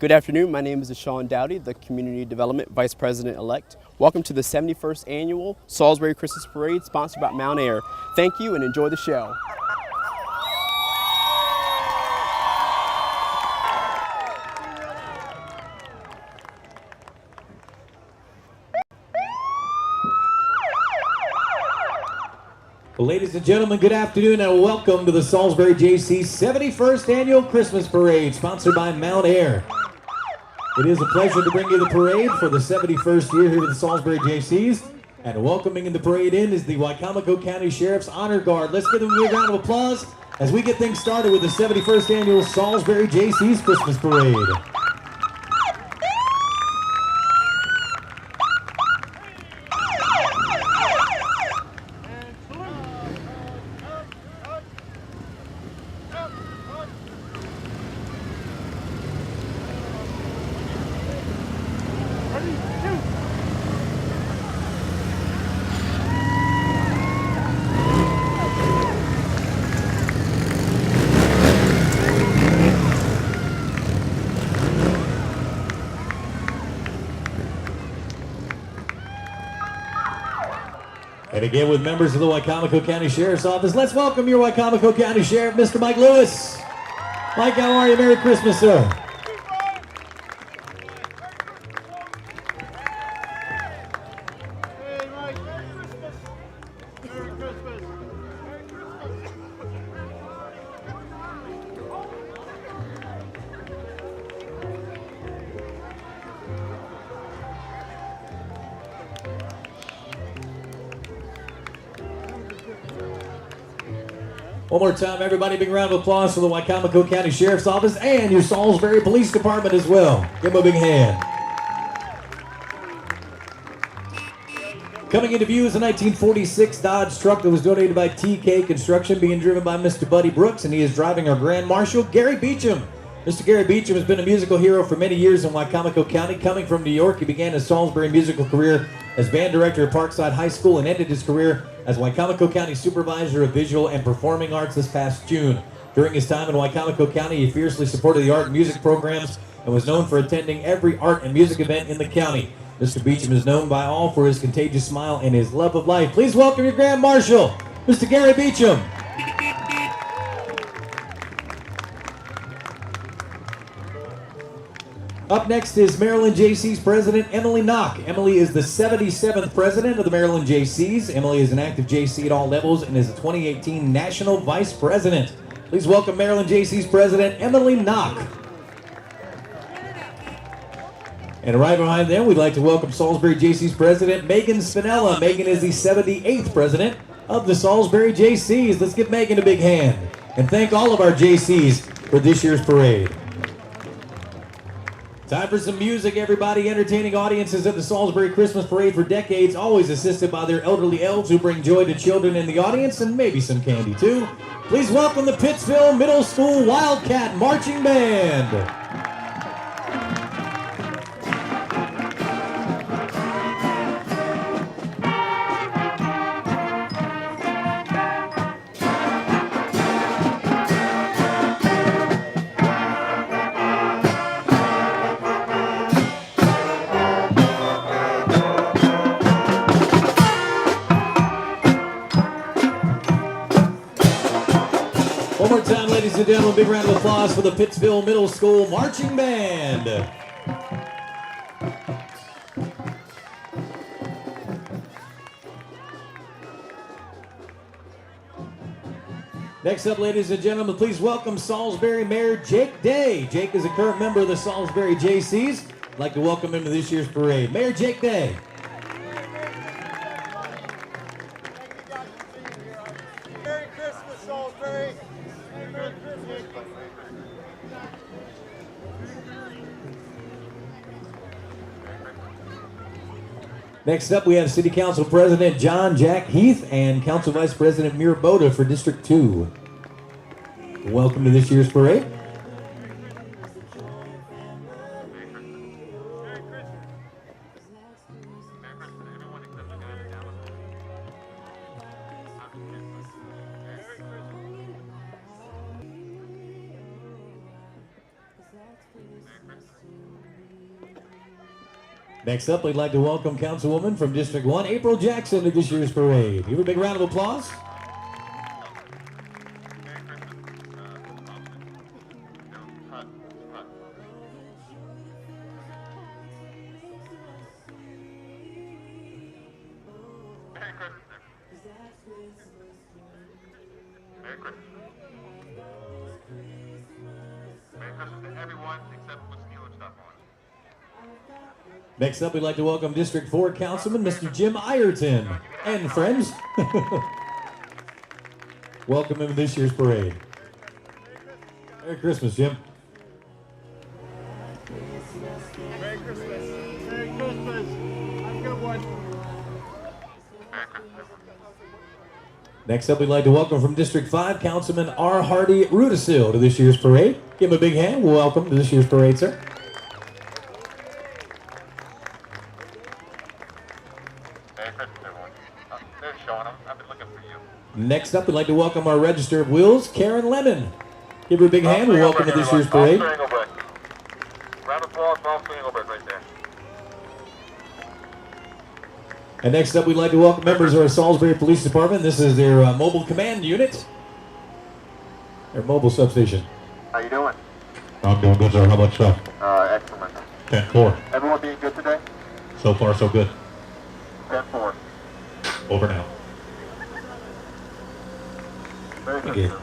Good afternoon, my name is Sean Dowdy, the Community Development Vice President-elect. Welcome to the 71st Annual Salisbury Christmas Parade sponsored by Mount Air. Thank you and enjoy the show. Well, ladies and gentlemen, good afternoon and welcome to the Salisbury Jaycee 71st Annual Christmas Parade, sponsored by Mount Air. It is a pleasure to bring you the parade for the 71st year here at the Salisbury Jaycees. And welcoming in the parade in is the Wicomico County Sheriff's Honor Guard. Let's give them a big round of applause as we get things started with the 71st Annual Salisbury Jaycees Christmas Parade. And again, with members of the Wicomico County Sheriff's Office, let's welcome your Wicomico County Sheriff, Mr. Mike Lewis. Mike, how are you? Merry Christmas, sir. One more time, everybody, big round of applause for the Wicomico County Sheriff's Office and your Salisbury Police Department as well. Give them a big hand. Coming into view is a 1946 Dodge truck that was donated by TK Construction, being driven by Mr. Buddy Brooks, and he is driving our Grand Marshal, Gary Beecham. Mr. Gary Beecham has been a musical hero for many years in Wicomico County. Coming from New York, he began his Salisbury musical career as band director at Parkside High School and ended his career as Wicomico County Supervisor of Visual and Performing Arts this past June. During his time in Wicomico County, he fiercely supported the art and music programs and was known for attending every art and music event in the county. Mr. Beecham is known by all for his contagious smile and his love of life. Please welcome your Grand Marshal, Mr. Gary Beecham. Up next is Maryland Jaycees President Emily Knock. Emily is the 77th President of the Maryland Jaycees. Emily is an active Jaycee at all levels and is the 2018 National Vice President. Please welcome Maryland Jaycees President Emily Knock. And right behind them, we'd like to welcome Salisbury Jaycees President Megan Spinella. Megan is the 78th President of the Salisbury Jaycees. Let's give Megan a big hand and thank all of our Jaycees for this year's parade. Time for some music, everybody. Entertaining audiences at the Salisbury Christmas Parade for decades, always assisted by their elderly elves who bring joy to children in the audience and maybe some candy too. Please welcome the Pittsville Middle School Wildcat Marching Band. One more time, ladies and gentlemen, big round of applause for the Pittsville Middle School Marching Band. Next up, ladies and gentlemen, please welcome Salisbury Mayor Jake Day. Jake is a current member of the Salisbury Jaycees. I'd like to welcome him to this year's parade. Mayor Jake Day. Merry Christmas, Salisbury. Merry Christmas. Next up, we have City Council President John Jack Heath and Council Vice President Mira Boda for District 2. Welcome to this year's parade. Next up, we'd like to welcome Councilwoman from District 1, April Jackson, to this year's parade. Give her a big round of applause. Next up, we'd like to welcome District 4 Councilman Mr. Jim Ireton and friends. Welcome him to this year's parade. Merry Christmas, Jim. Merry Christmas. Merry Christmas. Have a good one. Next up, we'd like to welcome from District 5 Councilman R. Hardy Rudisil to this year's parade. Give him a big hand. Welcome to this year's parade, sir. Next up, we'd like to welcome our Register of Wills, Karen Lemon. Give her a big hand. Welcome to this year's parade. Round of applause for Officer Engelbrecht right there. And next up, we'd like to welcome members of our Salisbury Police Department. This is their mobile command unit, their mobile substation. How you doing? I'm doing good, sir. How about yourself? Excellent. 10-4. Everyone being good today? So far, so good. 10-4. Over now. Very good. Okay. Sir.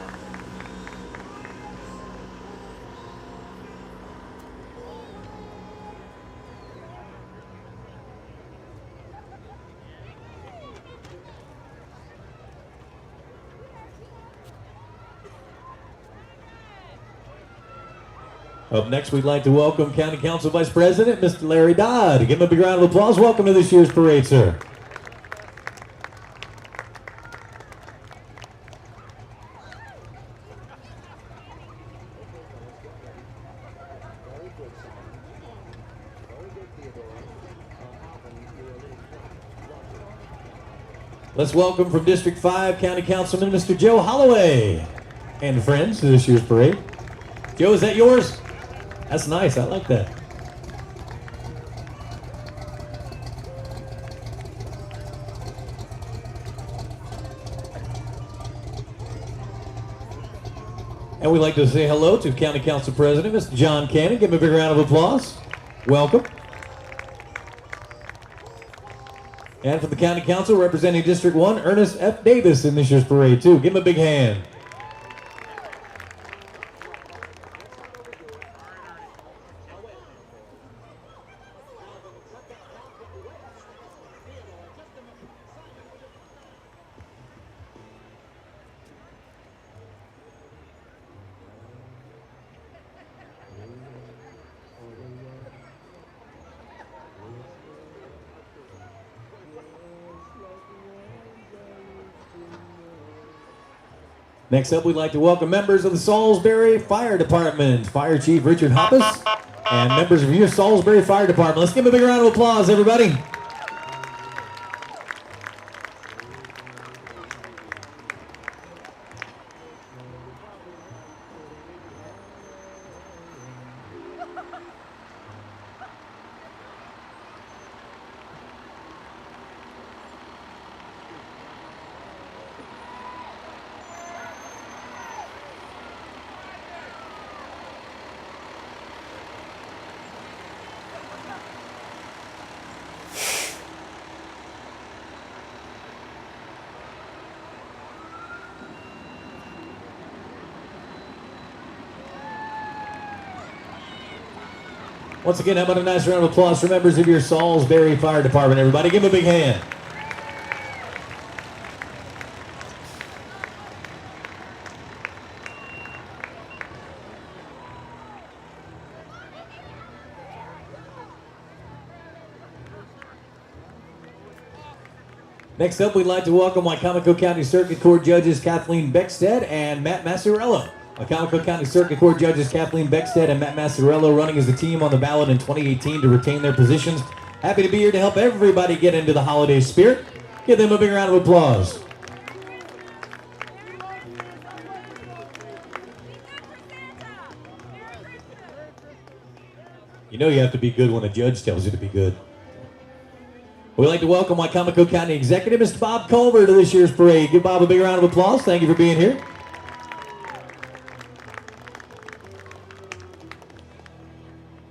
Up next, we'd like to welcome County Council Vice President, Mr. Larry Dodd. Give him a big round of applause. Welcome to this year's parade, sir. Let's welcome from District 5 County Councilman Mr. Joe Holloway and friends to this year's parade. Joe, is that yours? That's nice. I like that. And we'd like to say hello to County Council President, Mr. John Cannon. Give him a big round of applause. Welcome. And from the County Council, representing District 1, Ernest F. Davis in this year's parade, too. Give him a big hand. Next up, we'd like to welcome members of the Salisbury Fire Department, Fire Chief Richard Hoppus, and members of your Salisbury Fire Department. Let's give them a big round of applause, everybody. Once again, how about a nice round of applause for members of your Salisbury Fire Department, everybody. Give them a big hand. Next up, we'd like to welcome Wicomico County Circuit Court Judges Kathleen Beckstead and Matt Massarello. Wicomico County Circuit Court Judges Kathleen Beckstead and Matt Massarello running as the team on the ballot in 2018 to retain their positions. Happy to be here to help everybody get into the holiday spirit. Give them a big round of applause. You know you have to be good when a judge tells you to be good. We'd like to welcome Wicomico County Executive, Mr. Bob Culver, to this year's parade. Give Bob a big round of applause. Thank you for being here.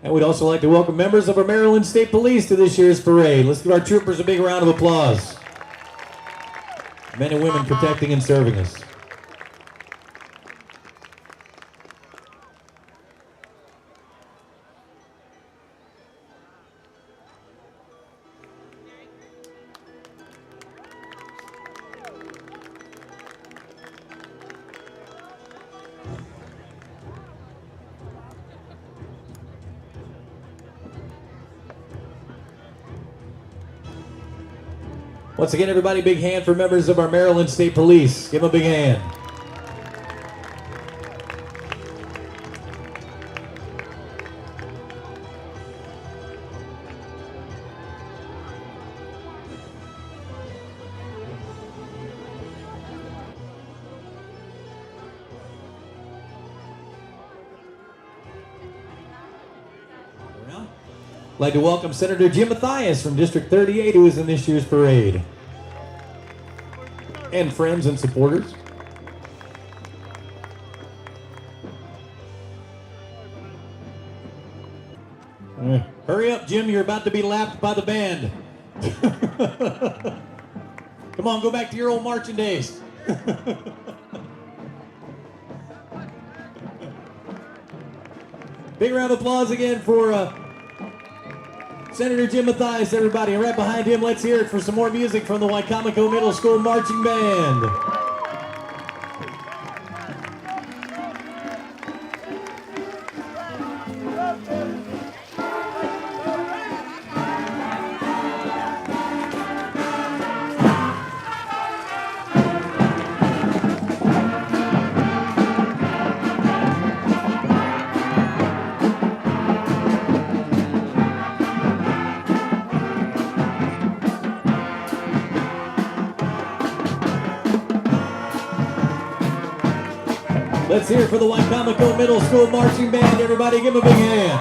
And we'd also like to welcome members of our Maryland State Police to this year's parade. Let's give our troopers a big round of applause. Men and women protecting and serving us. Once again, everybody, big hand for members of our Maryland State Police. Give them a big hand. I'd like to welcome Senator Jim Mathias from District 38, who is in this year's parade. And friends and supporters. Hurry up, Jim, you're about to be lapped by the band. Come on, go back to your old marching days. Big round of applause again for Senator Jim Mathias, everybody. And right behind him, let's hear it for some more music from the Wicomico Middle School Marching Band. Let's hear it for the Wicomico Middle School Marching Band. Everybody give them a big hand.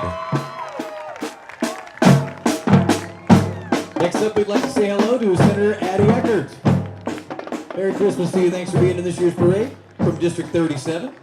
Next up, we'd like to say hello to Senator Addie Eckert. Merry Christmas to you. Thanks for being in this year's parade from District 37.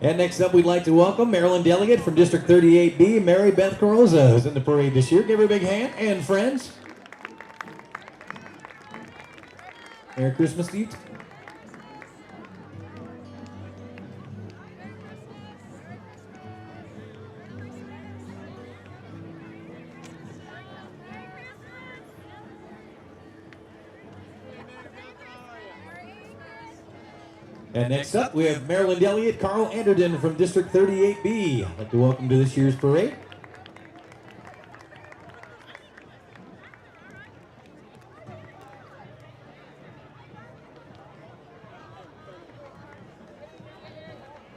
And next up, we'd like to welcome Maryland Delegate from District 38B, Mary Beth Carroza, who's in the parade this year. Give her a big hand. And friends. Merry Christmas to you. And next up, we have Maryland Delegate Carl Anderton from District 38B. I'd like to welcome to this year's parade.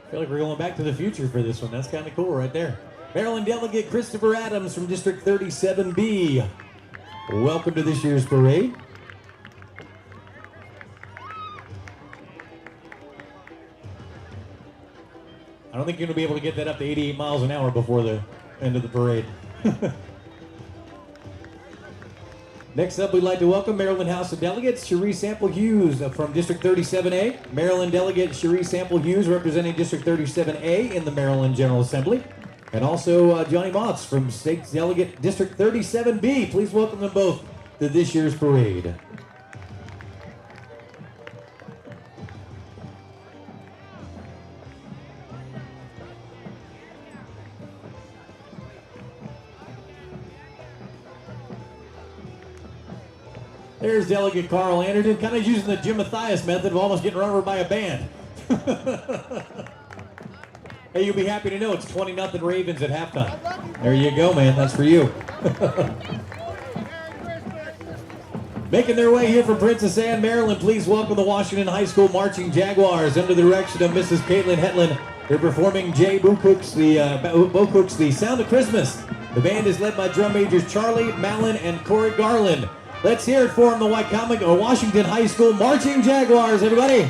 I feel like we're going back to the future for this one. That's kind of cool right there. Maryland Delegate Christopher Adams from District 37B. Welcome to this year's parade. I don't think you're going to be able to get that up to 88 miles an hour before the end of the parade. Next up, we'd like to welcome Maryland House of Delegates, Charisse Hughes from District 37A. Maryland Delegate Charisse Hughes representing District 37A in the Maryland General Assembly. And also Johnny Motz from State Delegate District 37B. Please welcome them both to this year's parade. There's Delegate Carl Anderton, kind of using the Jim Mathias method of almost getting run over by a band. Hey, you'll be happy to know it's 20-0 Ravens at halftime. There you go, man. That's for you. Making their way here from Princess Anne, Maryland, please welcome the Washington High School Marching Jaguars under the direction of Mrs. Caitlin Hetland They're performing Jay Bocook's the Sound of Christmas. The band is led by drum majors Charlie, Malin, and Corey Garland. Let's hear it for them, the Wicomico Washington High School Marching Jaguars, everybody.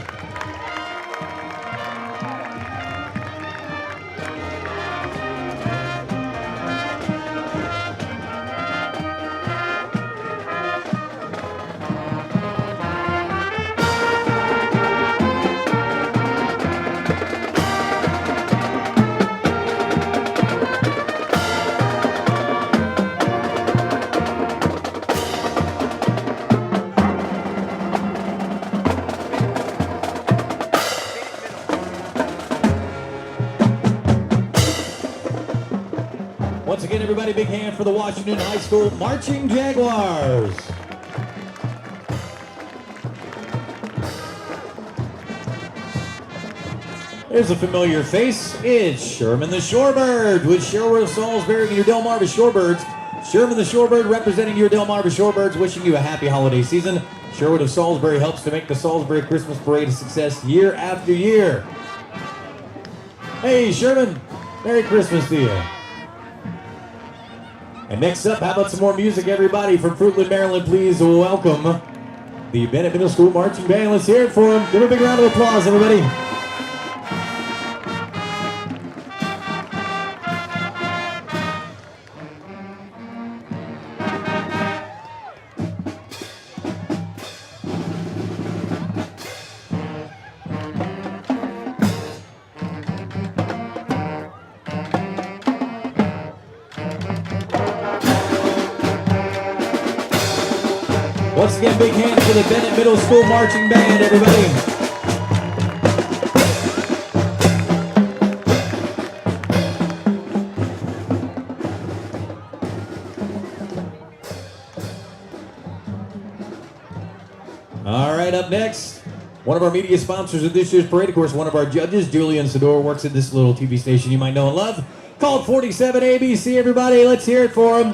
Once again, everybody, big hand for the Washington High School Marching Jaguars. There's a familiar face. It's Sherman the Shorebird with Sherwood of Salisbury and your Delmarva Shorebirds. Sherman the Shorebird representing your Delmarva Shorebirds, wishing you a happy holiday season. Sherwood of Salisbury helps to make the Salisbury Christmas Parade a success year after year. Hey, Sherman, Merry Christmas to you. And next up, how about some more music, everybody? From Fruitland, Maryland, please welcome the Bennett Middle School Marching Band. Let's hear it for them. Give them a big round of applause, everybody. Once again, big hand for the Bennett Middle School Marching Band, everybody. All right, up next, one of our media sponsors of this year's parade, of course, one of our judges, Julian Sador, works at this little TV station you might know and love, called 47 ABC, everybody. Let's hear it for him.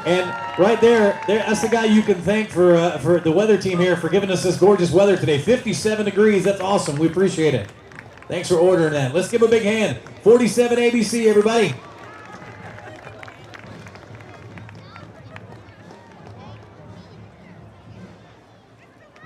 And right there, that's the guy you can thank for the weather team here for giving us this gorgeous weather today. 57 degrees, that's awesome. We appreciate it. Thanks for ordering that. Let's give him a big hand. 47 ABC, everybody.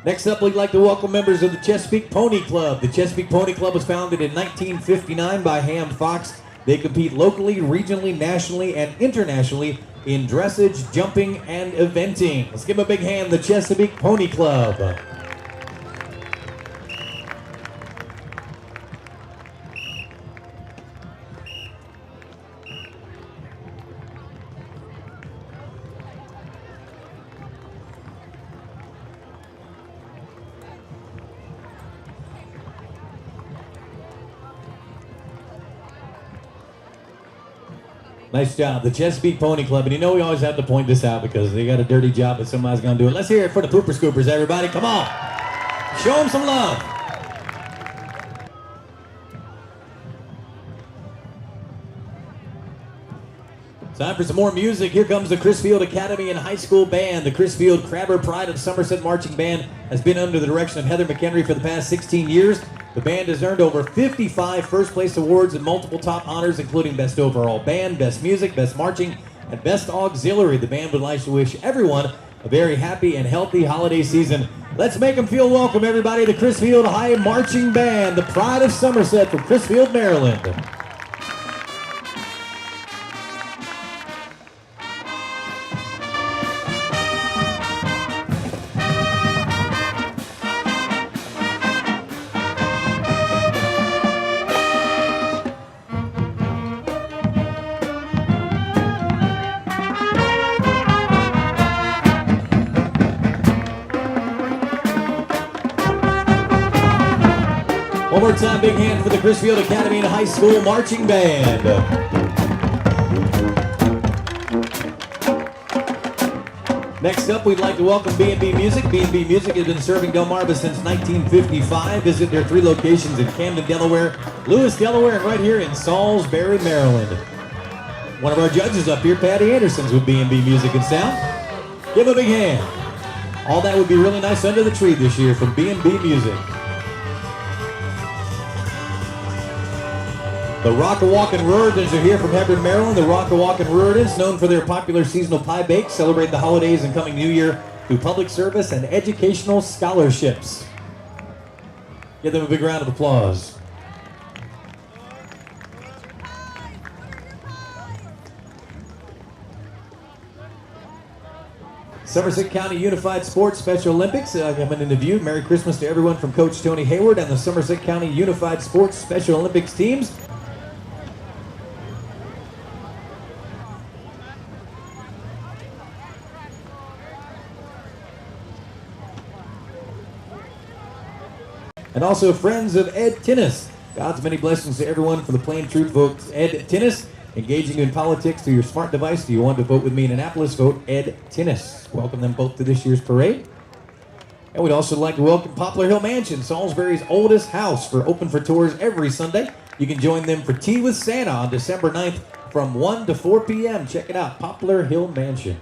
Next up, we'd like to welcome members of the Chesapeake Pony Club. The Chesapeake Pony Club was founded in 1959 by Ham Fox. They compete locally, regionally, nationally, and internationally in dressage, jumping, and eventing. Let's give them a big hand, the Chesapeake Pony Club. Nice job, the Chesapeake Pony Club. And you know we always have to point this out because they got a dirty job, but somebody's going to do it. Let's hear it for the Pooper Scoopers, everybody. Come on. Show them some love. Time for some more music. Here comes the Crisfield Academy and High School Band. The Crisfield Crabber Pride of Somerset Marching Band has been under the direction of Heather McHenry for the past 16 years. The band has earned over 55 first-place awards and multiple top honors, including Best Overall Band, Best Music, Best Marching, and Best Auxiliary. The band would like to wish everyone a very happy and healthy holiday season. Let's make them feel welcome, everybody. The Crisfield High Marching Band, the pride of Somerset from Crisfield, Maryland. One more time, big hand for the Crisfield Academy and High School Marching Band. Next up, we'd like to welcome B&B Music. B&B Music has been serving Delmarva since 1955. Visit their 3 locations in Camden, Delaware, Lewis, Delaware, and right here in Salisbury, Maryland. One of our judges up here, Patty Anderson's with B&B Music and Sound. Give him a big hand. All that would be really nice under the tree this year from B&B Music. The Rockawalkin Ruritans are here from Hebron, Maryland. The Rockawalkin Ruritans, known for their popular seasonal pie bakes, celebrate the holidays and coming New Year through public service and educational scholarships. Give them a big round of applause. Somerset County Unified Sports Special Olympics coming into view. Merry Christmas to everyone from Coach Tony Hayward and the Somerset County Unified Sports Special Olympics teams. And also friends of Ed Tennis. God's many blessings to everyone for the Plain Truth vote Ed Tennis. Engaging in politics through your smart device. Do you want to vote with me in Annapolis? Vote Ed Tennis. Welcome them both to this year's parade. And we'd also like to welcome Poplar Hill Mansion, Salisbury's oldest house, for open for tours every Sunday. You can join them for Tea with Santa on December 9th from 1 to 4 p.m. Check it out, Poplar Hill Mansion.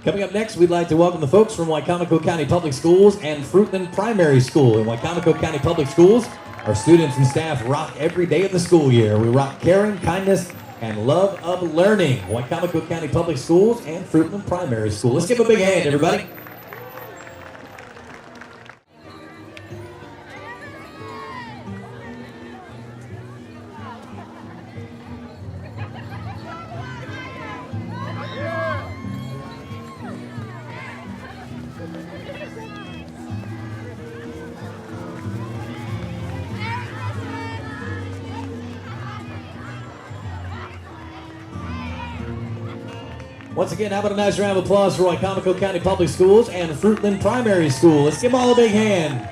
Coming up next, we'd like to welcome the folks from Wicomico County Public Schools and Fruitland Primary School. In Wicomico County Public Schools, our students and staff rock every day of the school year. We rock caring, kindness, and love of learning. Wicomico County Public Schools and Fruitland Primary School. Let's give them a big hand, everybody. Once again, how about a nice round of applause for Wicomico County Public Schools and Fruitland Primary School. Let's give them all a big hand.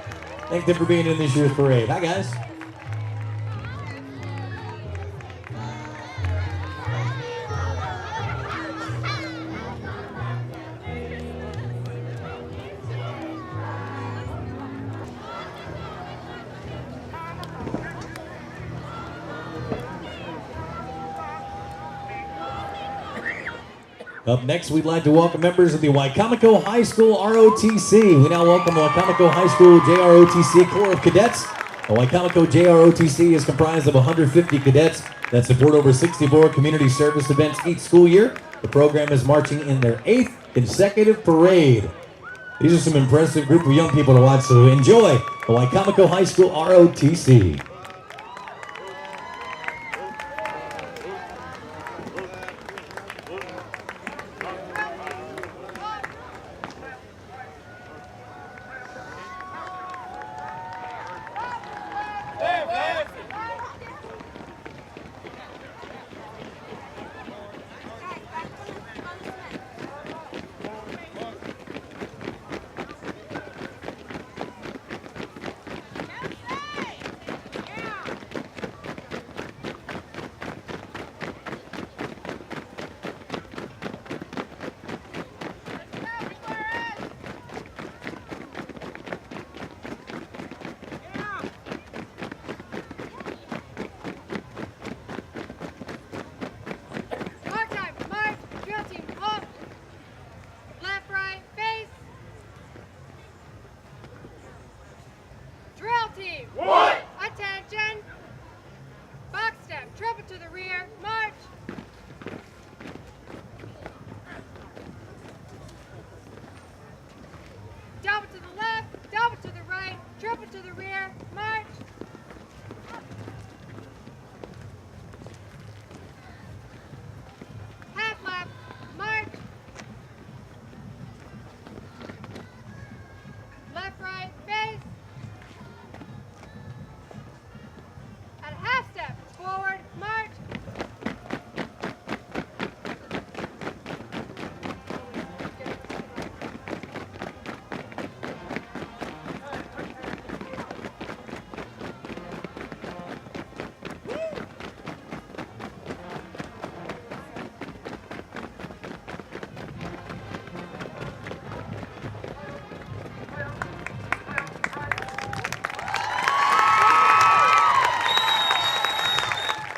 Thank them for being in this year's parade. Hi, guys. Up next, we'd like to welcome members of the Wicomico High School ROTC. We now welcome the Wicomico High School JROTC Corps of Cadets. The Wicomico JROTC is comprised of 150 cadets that support over 64 community service events each school year. The program is marching in their 8th consecutive parade. These are some impressive group of young people to watch, so enjoy the Wicomico High School ROTC.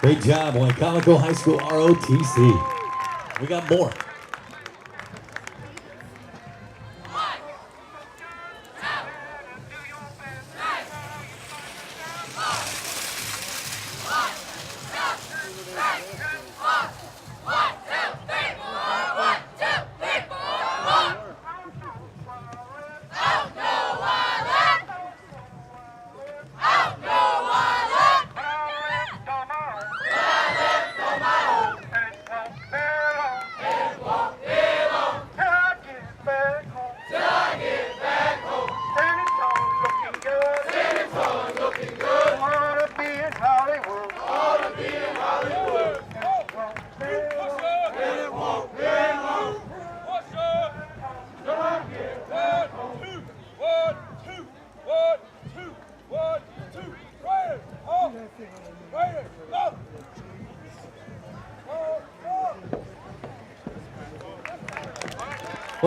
Great job, Wicomico High School ROTC. We got more.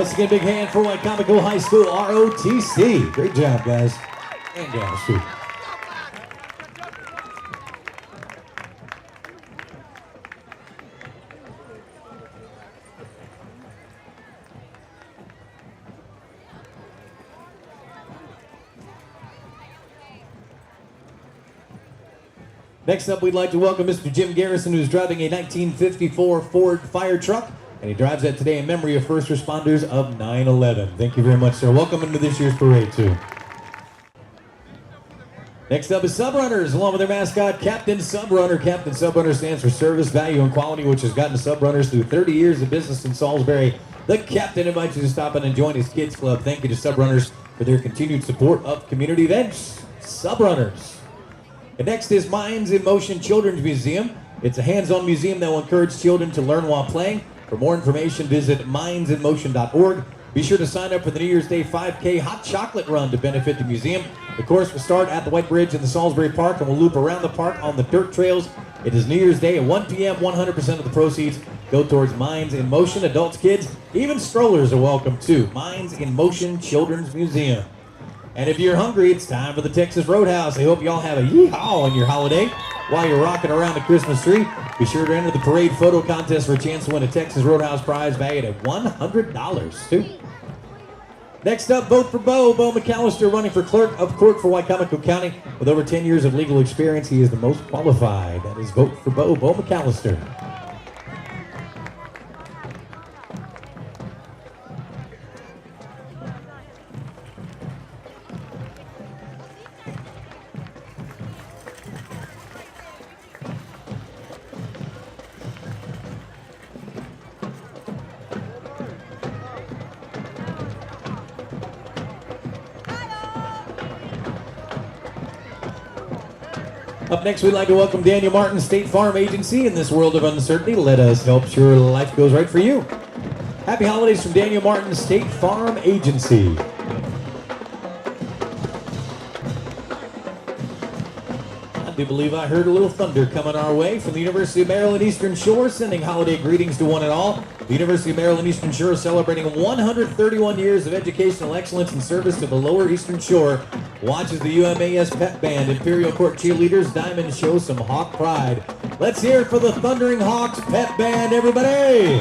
Once again, big hand for Wicomico High School, ROTC. Great job, guys. And gals, too. Next up, we'd like to welcome Mr. Jim Garrison, who's driving a 1954 Ford fire truck, and he drives that today in memory of first responders of 9/11. Thank you very much, sir. Welcome into this year's parade, too. Next up is Subrunners, along with their mascot, Captain Subrunner. Captain Subrunner stands for service, value, and quality, which has gotten Subrunners through 30 years of business in Salisbury. The captain invites you to stop in and join his kids club. Thank you to Subrunners for their continued support of community events. Subrunners. And next is Minds in Motion Children's Museum. It's a hands-on museum that will encourage children to learn while playing. For more information, visit mindsinmotion.org. Be sure to sign up for the New Year's Day 5K Hot Chocolate Run to benefit the museum. The course will start at the White Bridge in the Salisbury Park and will loop around the park on the dirt trails. It is New Year's Day at 1 p.m. 100% of the proceeds go towards Minds in Motion. Adults, kids, even strollers are welcome too. Minds in Motion Children's Museum. And if you're hungry, it's time for the Texas Roadhouse. I hope you all have a yeehaw on your holiday while you're rocking around the Christmas tree. Be sure to enter the parade photo contest for a chance to win a Texas Roadhouse prize valued at $100 too. Next up, vote for Bo. Bo McAllister, running for clerk of court for Wicomico County. With over 10 years of legal experience, he is the most qualified. That is vote for Bo. Bo McAllister. Up next, we'd like to welcome Daniel Martin, State Farm Agency. In this world of uncertainty, let us help sure life goes right for you. Happy holidays from Daniel Martin, State Farm Agency. I do believe I heard a little thunder coming our way from the University of Maryland Eastern Shore, sending holiday greetings to one and all. The University of Maryland Eastern Shore is celebrating 131 years of educational excellence and service to the Lower Eastern Shore. Watches the UMAS Pep Band, Imperial Court Cheerleaders, Diamond show some Hawk pride. Let's hear it for the Thundering Hawks Pep Band, everybody!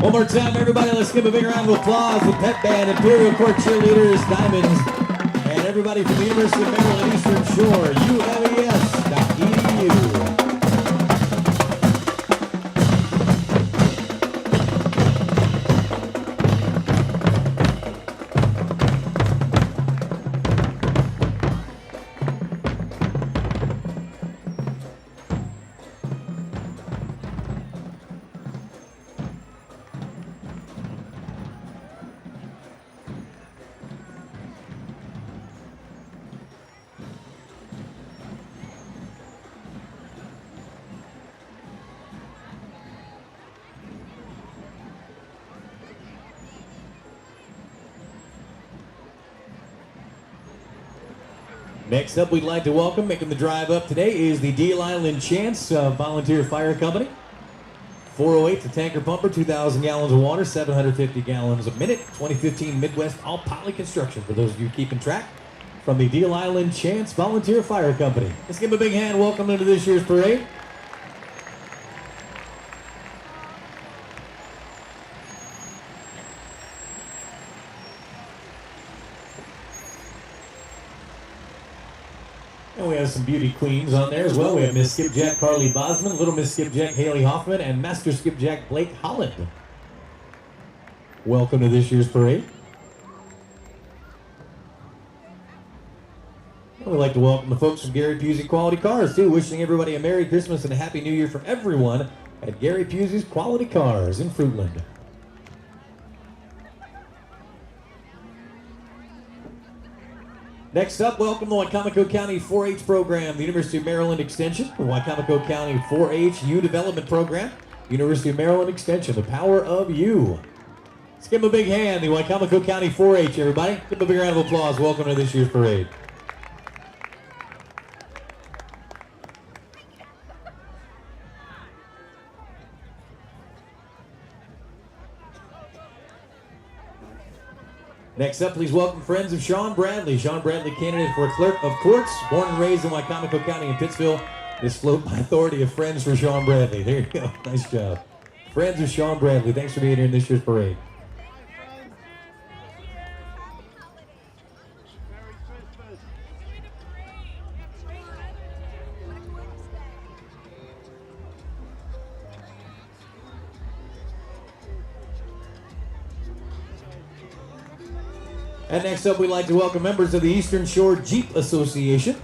One more time, everybody, let's give a big round of applause. The Pet Band, Imperial Court Cheerleaders, Diamonds, and everybody from the University of Maryland Eastern Shore, UMES.edu. Next up, we'd like to welcome, making the drive up today, is the Deal Island Chance Volunteer Fire Company. 408 to tanker pumper, 2,000 gallons of water, 750 gallons a minute. 2015 Midwest All Poly Construction, for those of you keeping track, from the Deal Island Chance Volunteer Fire Company. Let's give them a big hand. Welcome into this year's parade. And we have some beauty queens on there as well. We have Miss Skipjack Carly Bosman, Little Miss Skipjack Haley Hoffman, and Master Skipjack Blake Holland. Welcome to this year's parade. And we'd like to welcome the folks from Gary Pusey Quality Cars too. Wishing everybody a Merry Christmas and a Happy New Year from everyone at Gary Pusey's Quality Cars in Fruitland. Next up, welcome the Wicomico County 4-H program, the University of Maryland Extension, the Wicomico County 4-H U Development Program, University of Maryland Extension, the power of you. Let's give them a big hand, the Wicomico County 4-H, everybody. Give them a big round of applause. Welcome to this year's parade. Next up, please welcome friends of Sean Bradley. Sean Bradley, candidate for Clerk of Courts, born and raised in Wicomico County in Pittsville. This float by authority of Friends for Sean Bradley. There you go. Nice job. Friends of Sean Bradley, thanks for being here in this year's parade. And next up, we'd like to welcome members of the Eastern Shore Jeep Association.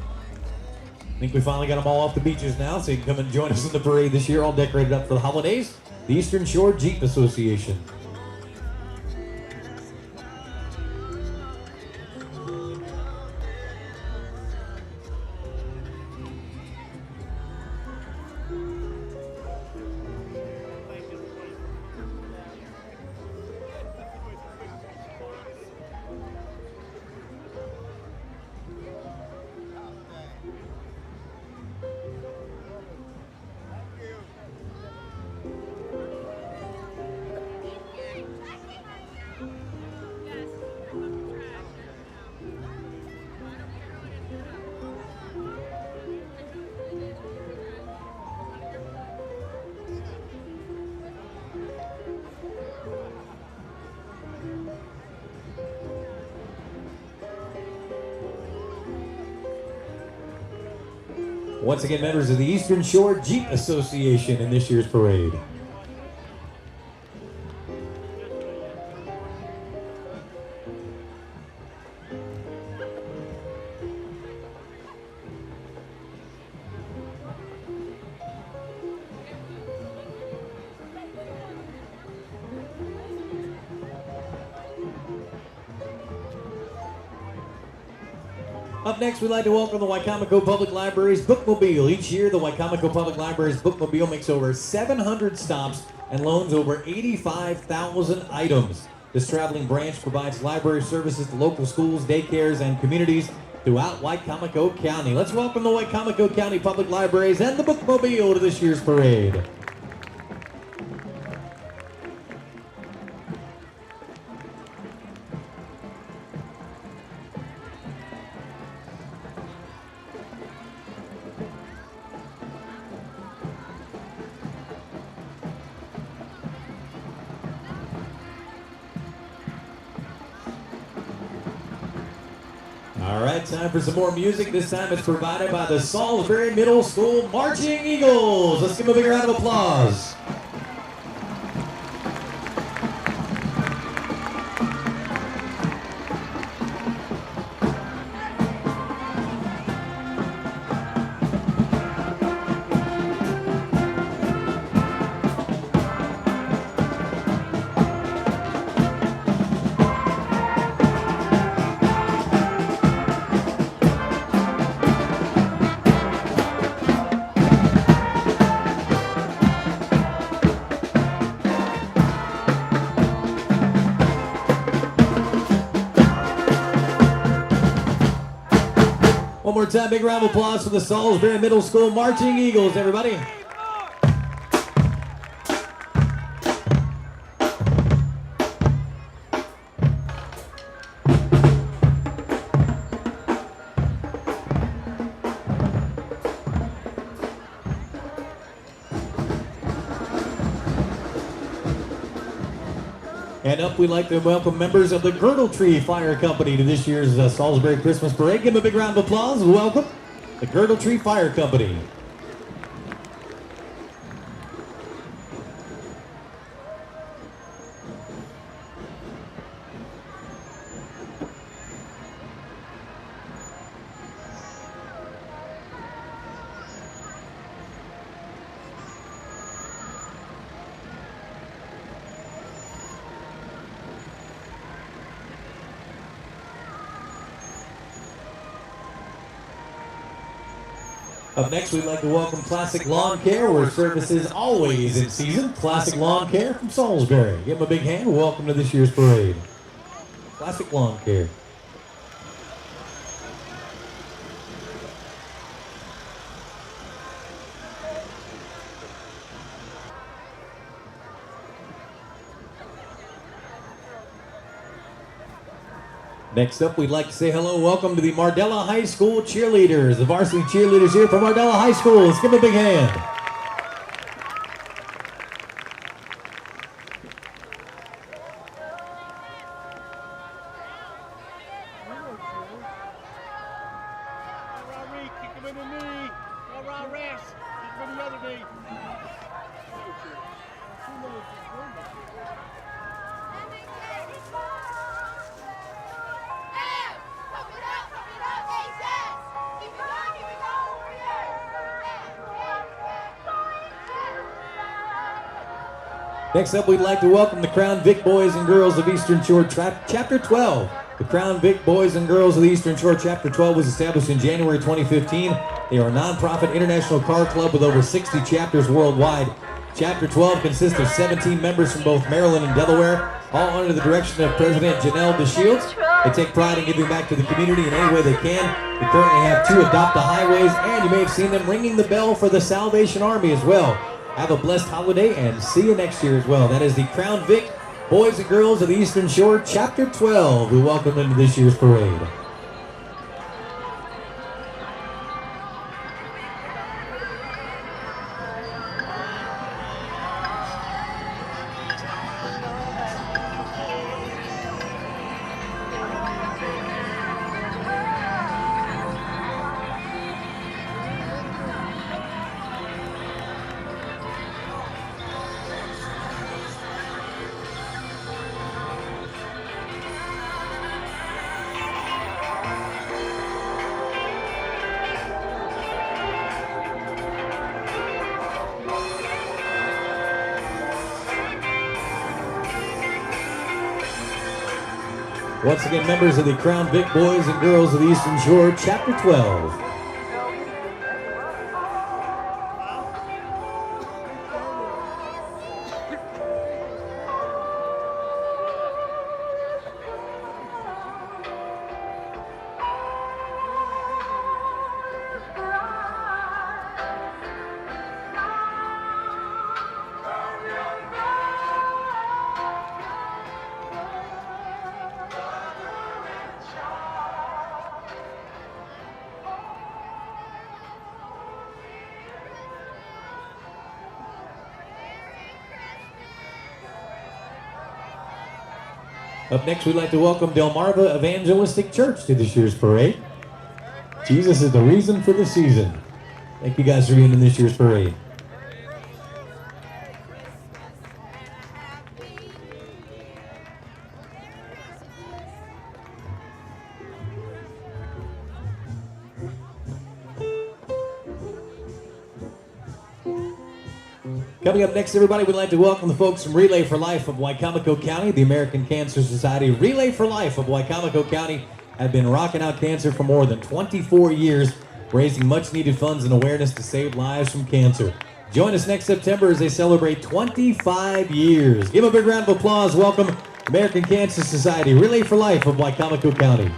I think we finally got them all off the beaches now, so you can come and join us in the parade this year, all decorated up for the holidays. The Eastern Shore Jeep Association. Once again, members of the Eastern Shore Jeep Association in this year's parade. Up next, we'd like to welcome the Wicomico Public Library's Bookmobile. Each year, the Wicomico Public Library's Bookmobile makes over 700 stops and loans over 85,000 items. This traveling branch provides library services to local schools, daycares, and communities throughout Wicomico County. Let's welcome the Wicomico County Public Libraries and the Bookmobile to this year's parade. right, time for some more music. This time it's provided by the Salisbury Middle School Marching Eagles. Let's give them a big round of applause. One more time, big round of applause for the Salisbury Middle School Marching Eagles, everybody. And up, we'd like to welcome members of the Girdle Tree Fire Company to this year's Salisbury Christmas Parade. Give them a big round of applause. Welcome, the Girdle Tree Fire Company. Up next, we'd like to welcome Classic Lawn Care, where service is always in season. Classic Lawn Care from Salisbury. Give them a big hand. Welcome to this year's parade. Classic Lawn Care. Next up, we'd like to say hello and welcome to the Mardela High School cheerleaders. The varsity cheerleaders here from Mardela High School. Let's give them a big hand. Kick him in the knee. All right, rest. Kick him in the other knee. Next up, we'd like to welcome the Crown Vic Boys and Girls of Eastern Shore Chapter 12. The Crown Vic Boys and Girls of the Eastern Shore Chapter 12 was established in January 2015. They are a non-profit international car club with over 60 chapters worldwide. Chapter 12 consists of 17 members from both Maryland and Delaware, all under the direction of President Janelle DeShields. They take pride in giving back to the community in any way they can. We currently have 2 Adopt the Highways, and you may have seen them ringing the bell for the Salvation Army as well. Have a blessed holiday and see you next year as well. That is the Crown Vic Boys and Girls of the Eastern Shore, Chapter 12. We welcome them to this year's parade. Once again, members of the Crown Vic Boys and Girls of the Eastern Shore, Chapter 12. Up next, we'd like to welcome Delmarva Evangelistic Church to this year's parade. Jesus is the reason for the season. Thank you guys for being in this year's parade. Coming up next, everybody, we'd like to welcome the folks from Relay for Life of Wicomico County. The American Cancer Society Relay for Life of Wicomico County have been rocking out cancer for more than 24 years, raising much-needed funds and awareness to save lives from cancer. Join us next September as they celebrate 25 years. Give them a big round of applause. Welcome American Cancer Society Relay for Life of Wicomico County.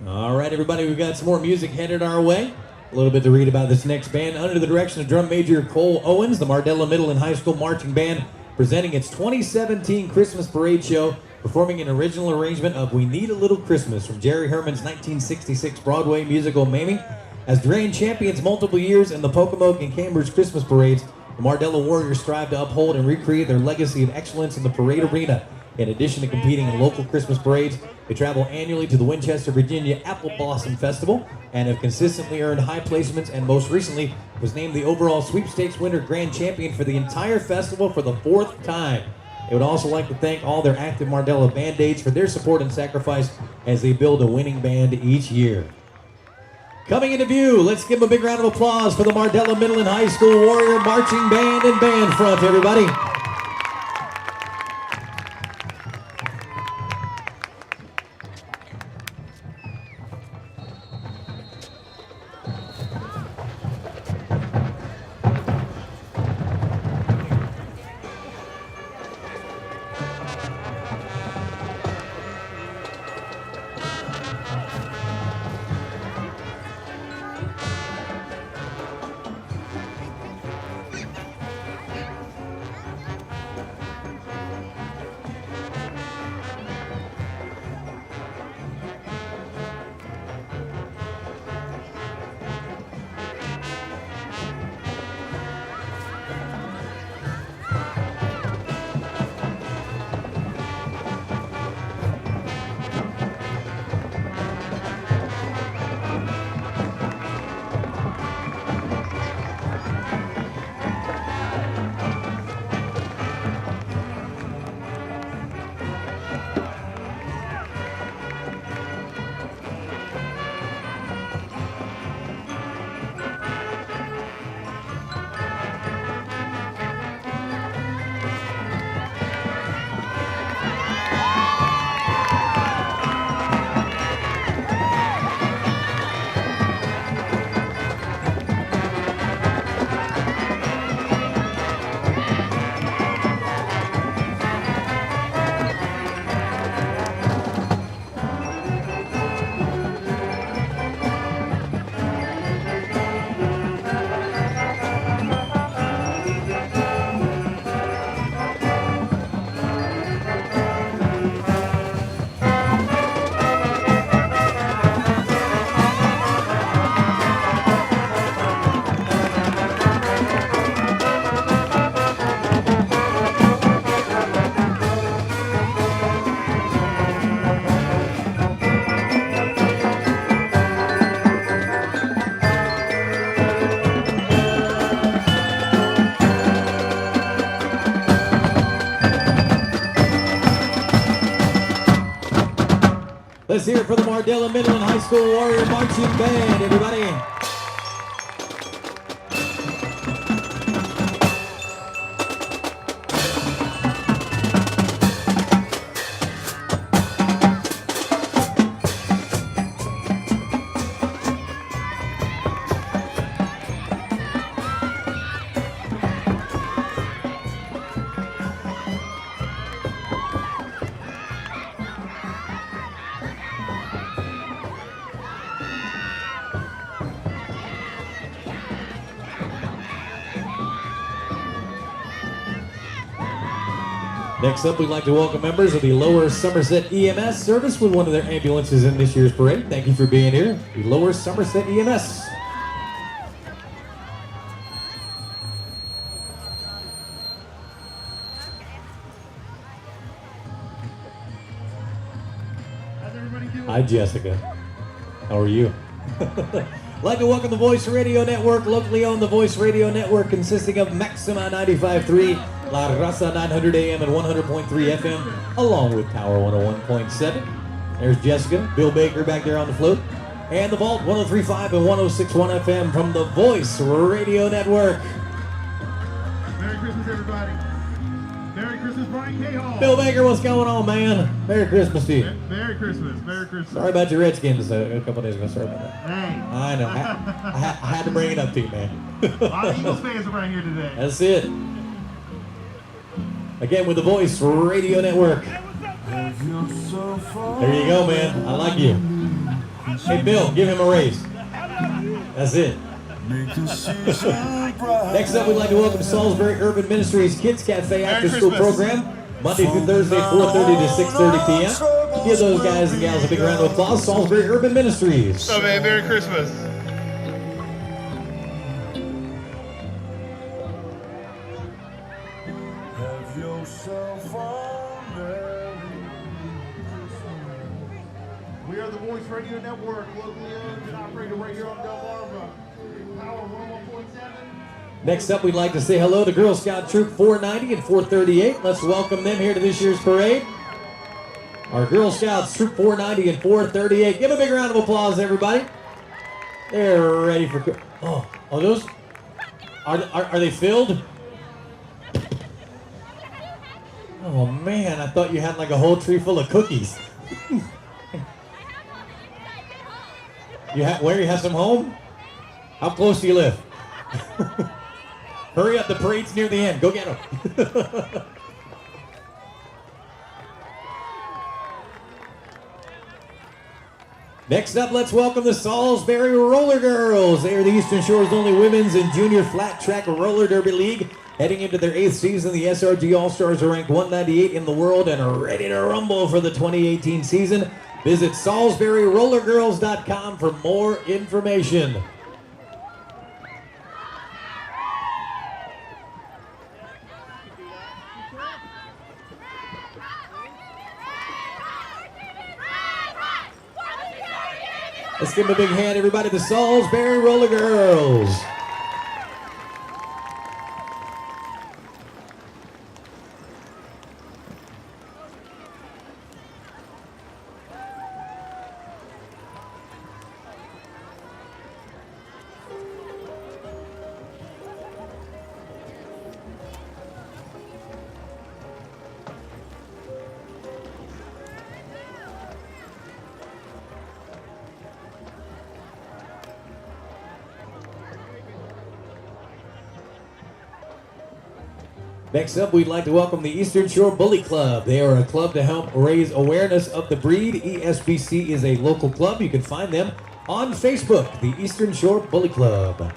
All right, everybody, we've got some more music headed our way. A little bit to read about this next band. Under the direction of drum major Cole Owens, the Mardela Middle and High School Marching Band presenting its 2017 Christmas Parade Show, performing an original arrangement of We Need a Little Christmas from Jerry Herman's 1966 Broadway musical Mamie. As reigning champions multiple years in the Pocomoke and Cambridge Christmas parades, the Mardela Warriors strive to uphold and recreate their legacy of excellence in the parade arena. In addition to competing in local Christmas parades, they travel annually to the Winchester, Virginia Apple Blossom Festival and have consistently earned high placements, and most recently was named the overall sweepstakes winner grand champion for the entire festival for the 4th time. They would also like to thank all their active Mardela Band-Aids for their support and sacrifice as they build a winning band each year. Coming into view, let's give them a big round of applause for the Mardela Middle and High School Warrior Marching Band and Band Front, everybody. Let's hear it for the Mardela Middle and High School Warrior Marching Band, everybody. Next up, we'd like to welcome members of the Lower Somerset EMS service with one of their ambulances in this year's parade. Thank you for being here, the Lower Somerset EMS. How's everybody doing? Hi, Jessica. How are you? I'd like to welcome the Voice Radio Network, locally owned the Voice Radio Network, consisting of Maxima 95.3, La Raza 900 AM and 100.3 FM, along with Power 101.7. There's Jessica, Bill Baker back there on the float, and the Vault 103.5 and 106.1 FM from the Voice Radio Network. Merry Christmas, everybody. Merry Christmas, Brian K. Hall. Bill Baker, what's going on, man? Merry Christmas to you. Merry Christmas. Merry Christmas. Sorry about your Redskins a couple days ago. Sorry about that. Hey. I know. I had to bring it up to you, man. A lot of Eagles fans around here today. That's it. Again, with the Voice Radio Network. There you go, man. I like you. Hey, Bill, give him a raise. That's it. Next up, we'd like to welcome Salisbury Urban Ministries Kids Cafe After School Program, Monday through Thursday, 4:30 to 6:30 p.m. Give those guys and gals a big round of applause. Salisbury Urban Ministries. So, man, Merry Christmas. We are the Voice Radio Network, locally owned and operated right here on Delmarva. Power 101.7. Next up, we'd like to say hello to Girl Scout Troop 490 and 438. Let's welcome them here to this year's parade. Our Girl Scouts Troop 490 and 438. Give a big round of applause, everybody. They're ready for... Oh, those... Are they filled? Oh, man, I thought you had like a whole tree full of cookies. Where you have some home? How close do you live? Hurry up, the parade's near the end. Go get them. Next up, let's welcome the Salisbury Roller Girls. They are the Eastern Shore's only women's and junior flat track roller derby league. Heading into their 8th season, the SRG All-Stars are ranked 198 in the world and are ready to rumble for the 2018 season. Visit SalisburyRollerGirls.com for more information. Let's give them a big hand, everybody, the Salisbury Roller Girls. Next up, we'd like to welcome the Eastern Shore Bully Club. They are a club to help raise awareness of the breed. ESBC is a local club. You can find them on Facebook, the Eastern Shore Bully Club.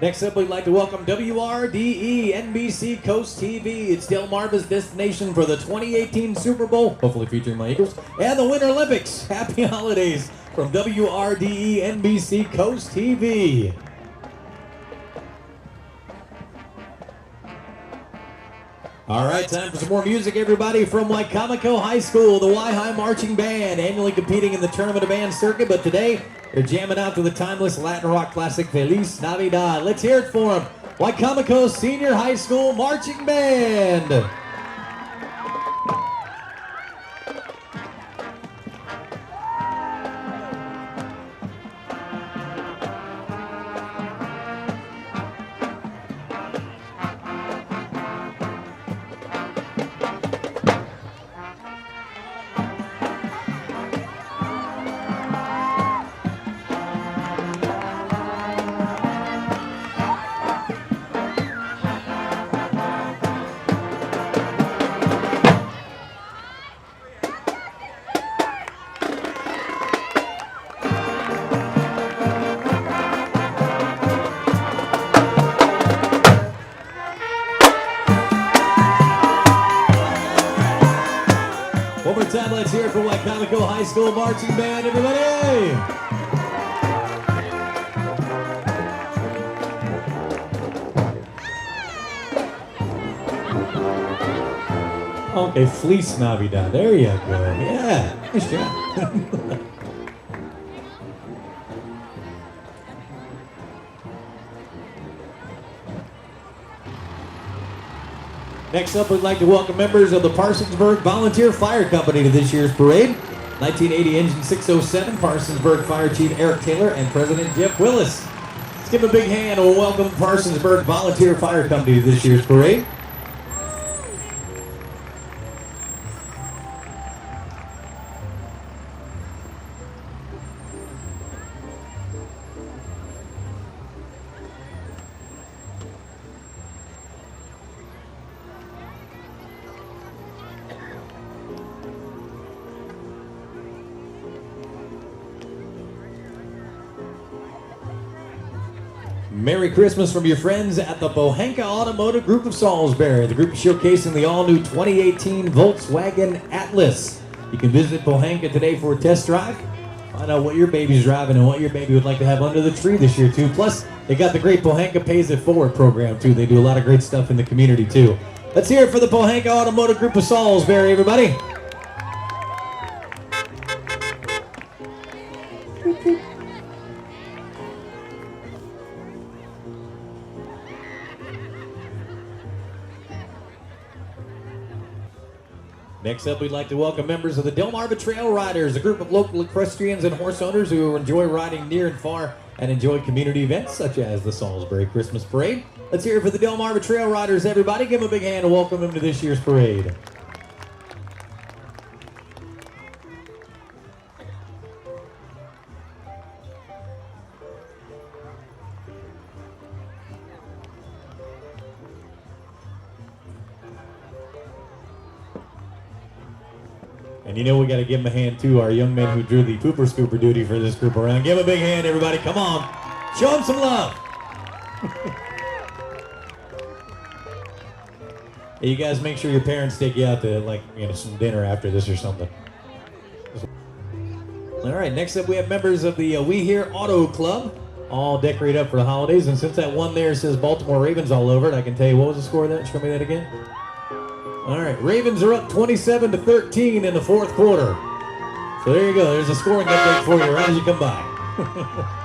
Next up, we'd like to welcome WRDE NBC Coast TV. It's Delmarva's destination for the 2018 Super Bowl, hopefully featuring my Eagles, and the Winter Olympics. Happy holidays from WRDE NBC Coast TV. All right, time for some more music, everybody, from Wicomico High School, the Y-High Marching Band, annually competing in the Tournament of Band circuit, but today they're jamming out to the timeless Latin rock classic Feliz Navidad. Let's hear it for them. Wicomico Senior High School Marching Band. Let's hear it for Wicomico High School Marching Band, everybody! Okay, fleece snobby down. There you go. Yeah, nice job. Next up, we'd like to welcome members of the Parsonsburg Volunteer Fire Company to this year's parade. 1980 Engine 607, Parsonsburg Fire Chief Eric Taylor and President Jeff Willis. Let's give a big hand and welcome Parsonsburg Volunteer Fire Company to this year's parade. Merry Christmas from your friends at the Pohang Automotive Group of Salisbury. The group is showcasing the all-new 2018 Volkswagen Atlas. You can visit Pohang today for a test drive. Find out what your baby's driving and what your baby would like to have under the tree this year, too. Plus, they got the great Pohang Pays It Forward program, too. They do a lot of great stuff in the community, too. Let's hear it for the Pohang Automotive Group of Salisbury, everybody. Next up, we'd like to welcome members of the Delmarva Trail Riders, a group of local equestrians and horse owners who enjoy riding near and far and enjoy community events such as the Salisbury Christmas Parade. Let's hear it for the Delmarva Trail Riders, everybody. Give them a big hand and welcome them to this year's parade. And you know we got to give them a hand, too, our young men who drew the pooper scooper duty for this group around. Give them a big hand, everybody. Come on. Show them some love. Hey, you guys make sure your parents take you out to, like, you know, some dinner after this or something. All right, next up we have members of the We Here Auto Club, all decorated up for the holidays. And since that one there says Baltimore Ravens all over it, I can tell you, what was the score of that? Show me that again. All right, Ravens are up 27-13 in the fourth quarter. So there you go. There's a scoring update for you right as you come by.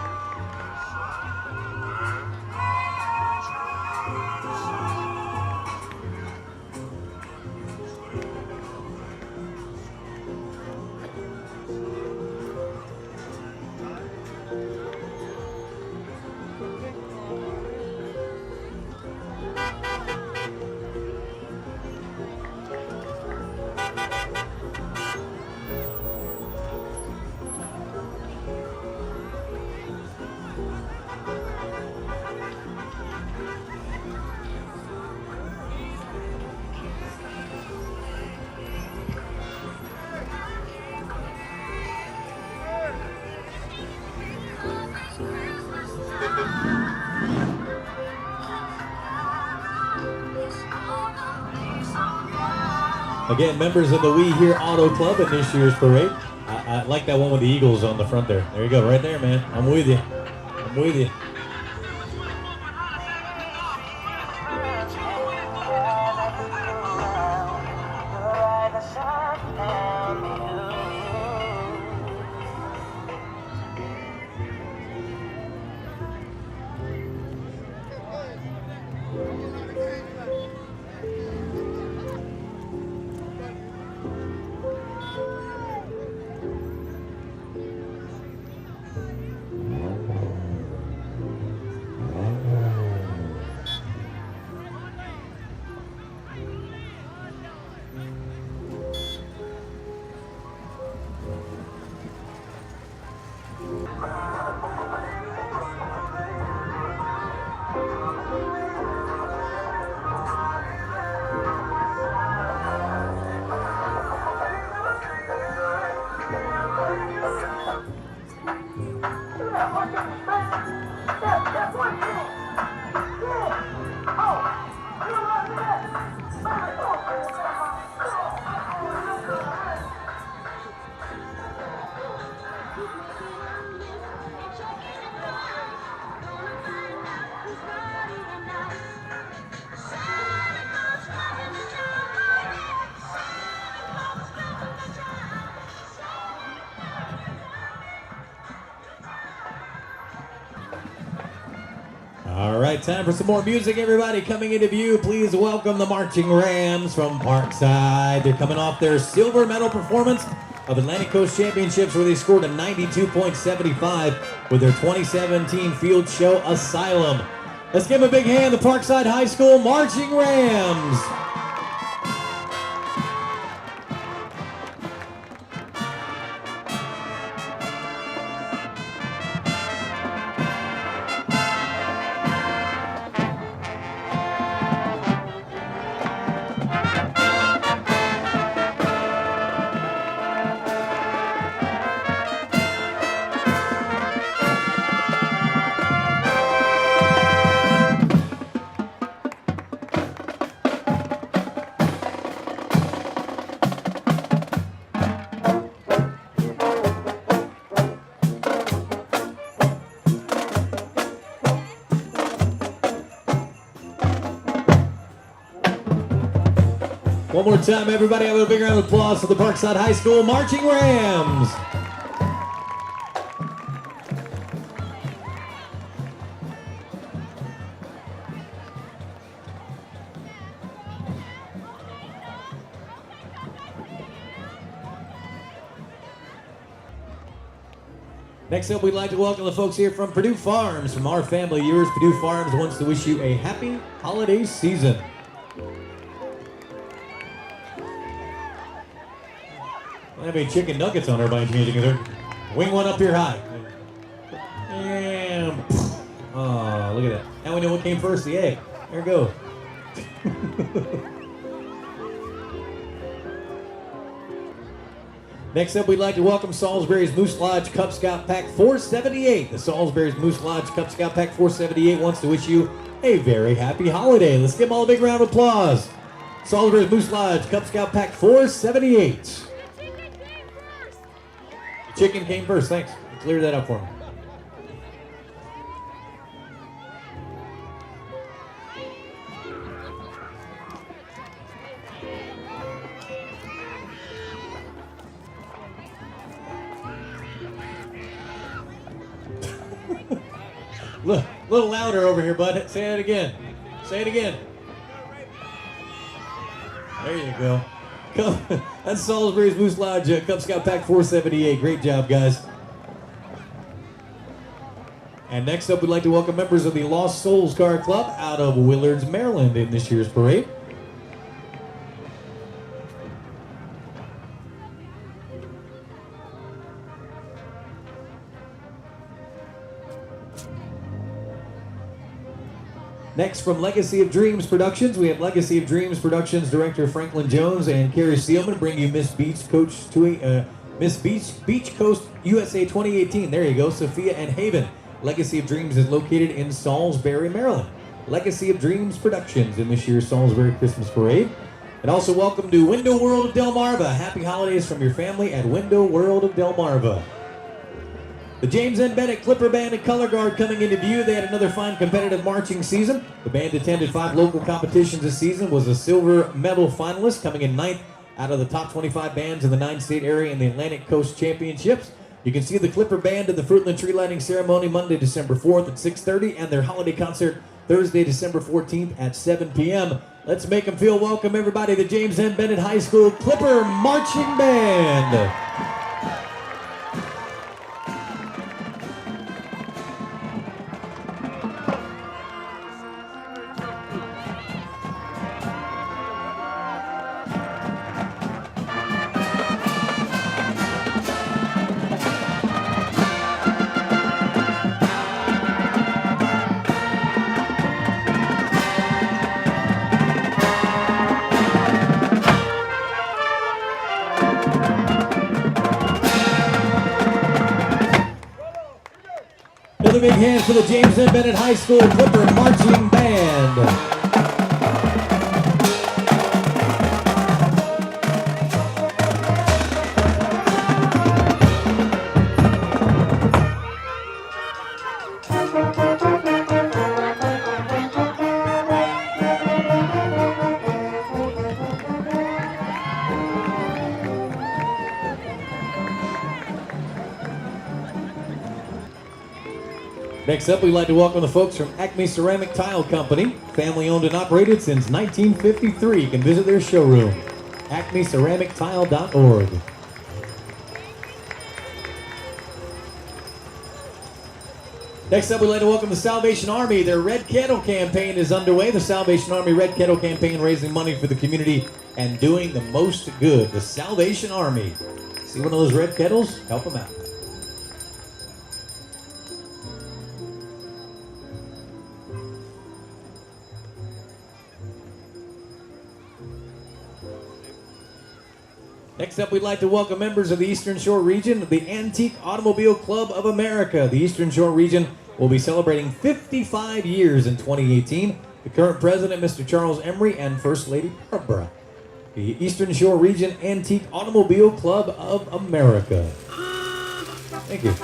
Again, members of the We Here Auto Club in this year's parade. I like that one with the Eagles on the front there. There you go, right there, man. I'm with you. I'm with you. Time for some more music, everybody. Coming into view, please welcome the Marching Rams from Parkside. They're coming off their silver medal performance of Atlantic Coast Championships, where they scored a 92.75 with their 2017 field show Asylum. Let's give them a big hand, the Parkside High School Marching Rams. One more time, everybody, have a big round of applause for the Parkside High School Marching Rams. Next up, we'd like to welcome the folks here from Perdue Farms. From our family, yours, Perdue Farms wants to wish you a happy holiday season. I have any chicken nuggets on there by any chance. You can wing one up here high. And oh, look at that. Now we know what came first, the egg. There we go. Next up, we'd like to welcome Salisbury's Moose Lodge Cub Scout Pack 478. The Salisbury's Moose Lodge Cub Scout Pack 478 wants to wish you a very happy holiday. Let's give them all a big round of applause. Salisbury's Moose Lodge Cub Scout Pack 478. Chicken came first, thanks. Clear that up for me. Look, a little louder over here, bud. Say it again. Say it again. There you go. That's Salisbury's Moose Lodge Cub Scout Pack 478. Great job, guys. And next up, we'd like to welcome members of the Lost Souls Car Club out of Willards, Maryland in this year's parade. Next, from Legacy of Dreams Productions, we have Legacy of Dreams Productions director Franklin Jones and Carrie Steelman bring you Miss Beach Coast USA 2018. There you go, Sophia and Haven. Legacy of Dreams is located in Salisbury, Maryland. Legacy of Dreams Productions in this year's Salisbury Christmas Parade. And also welcome to Window World of Delmarva. Happy holidays from your family at Window World of Delmarva. The James N. Bennett Clipper Band and Color Guard coming into view. They had another fine competitive marching season. The band attended 5 local competitions this season, was a silver medal finalist, coming in 9th out of the top 25 bands in the 9-state area in the Atlantic Coast Championships. You can see the Clipper Band at the Fruitland tree lighting ceremony Monday, December 4th at 6:30, and their holiday concert Thursday, December 14th at 7 p.m. Let's make them feel welcome, everybody. The James N. Bennett High School Clipper Marching Band. Another big hand for the James N. Bennett High School Clipper Marching Band. Next up, we'd like to welcome the folks from Acme Ceramic Tile Company, family owned and operated since 1953. You can visit their showroom, acmeceramic.tile.org. Next up, we'd like to welcome the Salvation Army. Their Red Kettle campaign is underway. The Salvation Army Red Kettle campaign, raising money for the community and doing the most good. The Salvation Army. See one of those red kettles? Help them out. Next up, we'd like to welcome members of the Eastern Shore region of the Antique Automobile Club of America. The Eastern Shore region will be celebrating 55 years in 2018. The current president, Mr. Charles Emery, and First Lady Barbara. The Eastern Shore Region Antique Automobile Club of America. Thank you.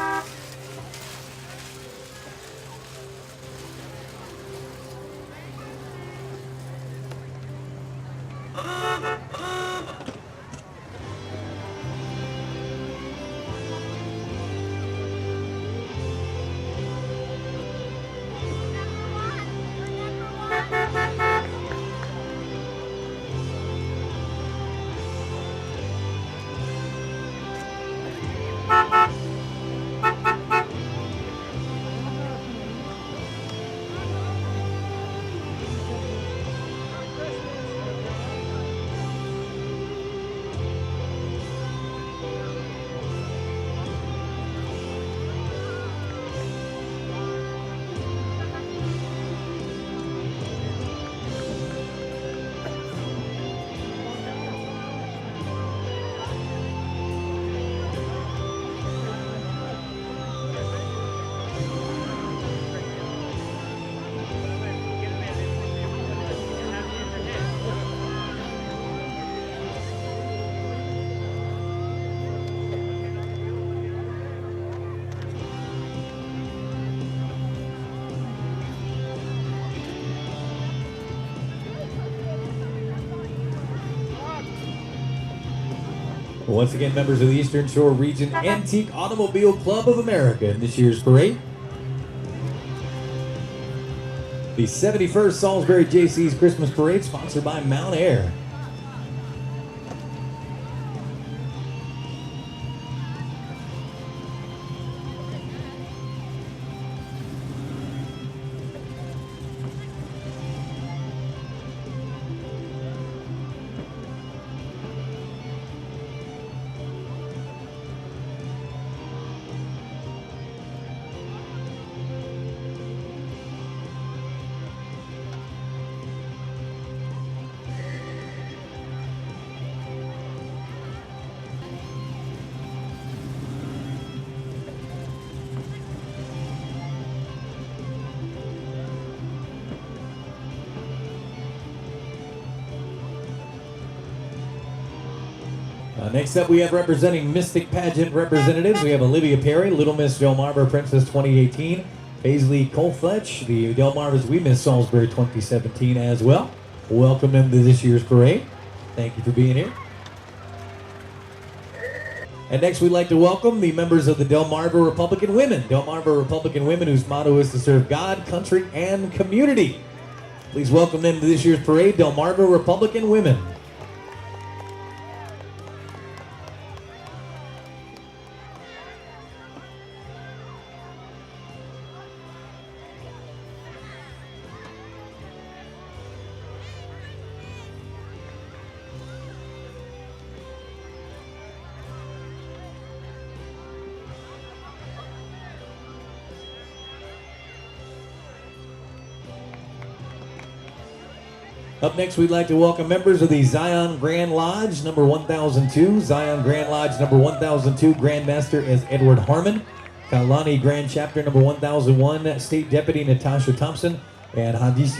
Once again, members of the Eastern Shore Region Antique Automobile Club of America in this year's parade. The 71st Salisbury Jaycee's Christmas Parade, sponsored by Mount Air. Next up, we have representing Mystic Pageant representatives. We have Olivia Perry, Little Miss Delmarva Princess 2018. Paisley Colfletch, the Delmarva's We Miss Salisbury 2017 as well. Welcome them to this year's parade. Thank you for being here. And next, we'd like to welcome the members of the Delmarva Republican Women. Delmarva Republican Women, whose motto is to serve God, country, and community. Please welcome them to this year's parade, Delmarva Republican Women. Up next, we'd like to welcome members of the Zion Grand Lodge, number 1002. Zion Grand Lodge, number 1002. Grandmaster is Edward Harmon. Kalani Grand Chapter, number 1001. State Deputy Natasha Thompson. And Hadith